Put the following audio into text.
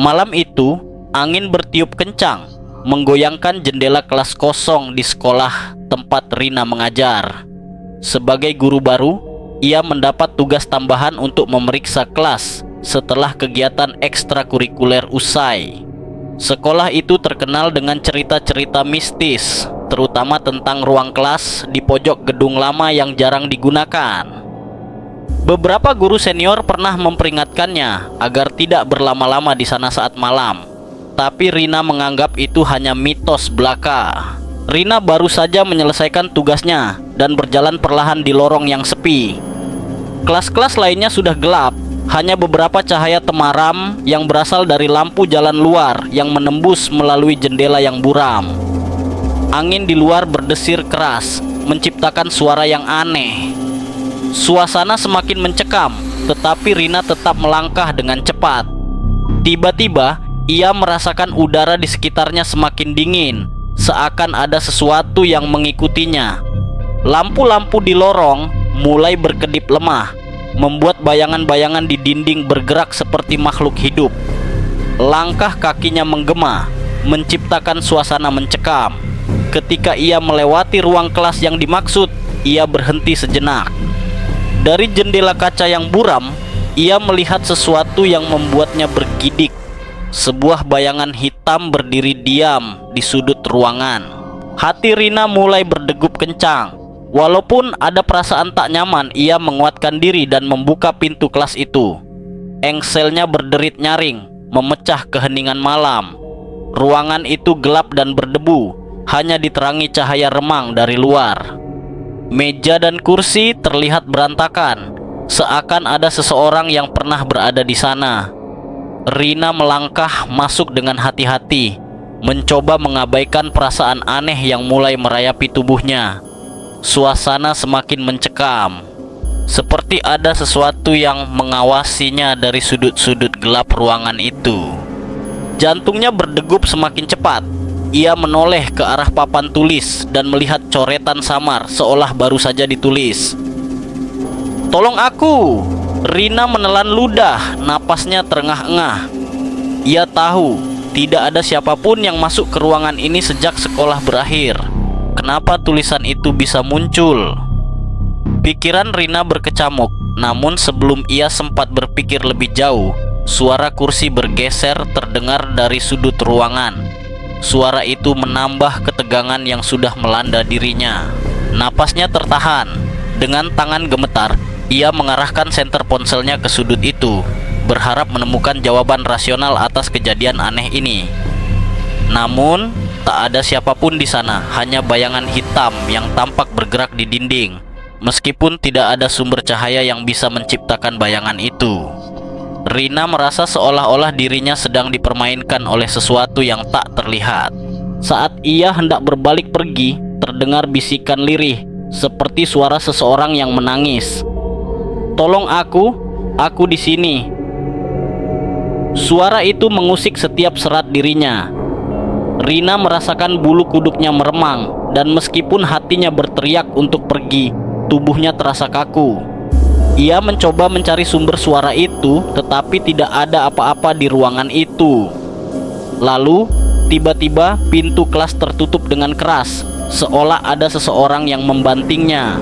Malam itu, angin bertiup kencang, menggoyangkan jendela kelas kosong di sekolah tempat Rina mengajar. Sebagai guru baru, ia mendapat tugas tambahan untuk memeriksa kelas setelah kegiatan ekstrakurikuler usai. Sekolah itu terkenal dengan cerita-cerita mistis, terutama tentang ruang kelas di pojok gedung lama yang jarang digunakan. Beberapa guru senior pernah memperingatkannya agar tidak berlama-lama di sana saat malam, tapi Rina menganggap itu hanya mitos belaka. Rina baru saja menyelesaikan tugasnya dan berjalan perlahan di lorong yang sepi. Kelas-kelas lainnya sudah gelap, hanya beberapa cahaya temaram yang berasal dari lampu jalan luar yang menembus melalui jendela yang buram. Angin di luar berdesir keras, menciptakan suara yang aneh. Suasana semakin mencekam, tetapi Rina tetap melangkah dengan cepat. Tiba-tiba, ia merasakan udara di sekitarnya semakin dingin, seakan ada sesuatu yang mengikutinya. Lampu-lampu di lorong mulai berkedip lemah, membuat bayangan-bayangan di dinding bergerak seperti makhluk hidup. Langkah kakinya menggema, menciptakan suasana mencekam. Ketika ia melewati ruang kelas yang dimaksud, ia berhenti sejenak. Dari jendela kaca yang buram, ia melihat sesuatu yang membuatnya bergidik. Sebuah bayangan hitam berdiri diam di sudut ruangan. Hati Rina mulai berdegup kencang. Walaupun ada perasaan tak nyaman, ia menguatkan diri dan membuka pintu kelas itu. Engselnya berderit nyaring, memecah keheningan malam. Ruangan itu gelap dan berdebu, hanya diterangi cahaya remang dari luar. Meja dan kursi terlihat berantakan, seakan ada seseorang yang pernah berada di sana. Rina melangkah masuk dengan hati-hati, mencoba mengabaikan perasaan aneh yang mulai merayapi tubuhnya. Suasana semakin mencekam, seperti ada sesuatu yang mengawasinya dari sudut-sudut gelap ruangan itu. Jantungnya berdegup semakin cepat. Ia menoleh ke arah papan tulis dan melihat coretan samar seolah baru saja ditulis. "Tolong aku!" Rina menelan ludah, napasnya terengah-engah. Ia tahu tidak ada siapapun yang masuk ke ruangan ini sejak sekolah berakhir. Kenapa tulisan itu bisa muncul? Pikiran Rina berkecamuk, namun sebelum ia sempat berpikir lebih jauh, suara kursi bergeser terdengar dari sudut ruangan. Suara itu menambah ketegangan yang sudah melanda dirinya. Napasnya tertahan. Dengan tangan gemetar, ia mengarahkan senter ponselnya ke sudut itu, berharap menemukan jawaban rasional atas kejadian aneh ini. Namun, tak ada siapapun di sana, hanya bayangan hitam yang tampak bergerak di dinding, meskipun tidak ada sumber cahaya yang bisa menciptakan bayangan itu. Rina merasa seolah-olah dirinya sedang dipermainkan oleh sesuatu yang tak terlihat. Saat ia hendak berbalik pergi, terdengar bisikan lirih, seperti suara seseorang yang menangis. "Tolong aku di sini." Suara itu mengusik setiap serat dirinya. Rina merasakan bulu kuduknya meremang, dan meskipun hatinya berteriak untuk pergi, tubuhnya terasa kaku. Ia mencoba mencari sumber suara itu, tetapi tidak ada apa-apa di ruangan itu. Lalu, tiba-tiba pintu kelas tertutup dengan keras, seolah ada seseorang yang membantingnya.